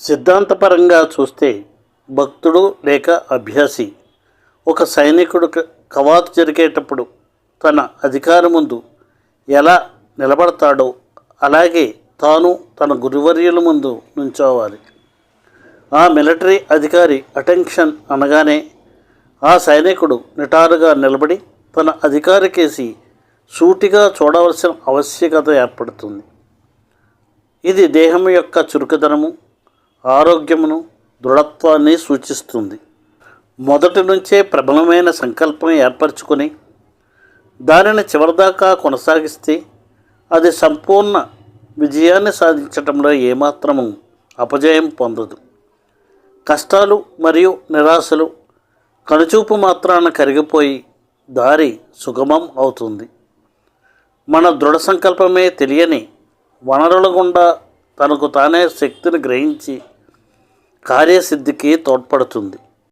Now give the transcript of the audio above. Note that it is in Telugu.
సిద్ధాంతపరంగా చూస్తే భక్తుడు లేక అభ్యాసి ఒక సైనికుడు కవాతు జరిగేటప్పుడు తన అధికారి ముందు ఎలా నిలబడతాడో అలాగే తాను తన గురువర్యుల ముందు నుంచోవాలి. ఆ మిలిటరీ అధికారి అటెన్షన్ అనగానే ఆ సైనికుడు నిటారుగా నిలబడి తన అధికారికేసి సూటిగా చూడవలసిన ఆవశ్యకత ఏర్పడుతుంది. ఇది దేహం యొక్క చురుకుదనము, ఆరోగ్యమును, దృఢత్వాన్ని సూచిస్తుంది. మొదటి నుంచే ప్రబలమైన సంకల్పం ఏర్పరచుకొని దానిని చివరిదాకా కొనసాగిస్తే అది సంపూర్ణ విజయాన్ని సాధించటంలో ఏమాత్రము అపజయం పొందదు. కష్టాలు మరియు నిరాశలు కనుచూపు మాత్రాన కరిగిపోయి దారి సుగమం అవుతుంది. మన దృఢ సంకల్పమే తెలియని వనరుల గుండా తనకు తానే శక్తిని గ్రహించి కార్యసిద్ధికి తోడ్పడుతుంది.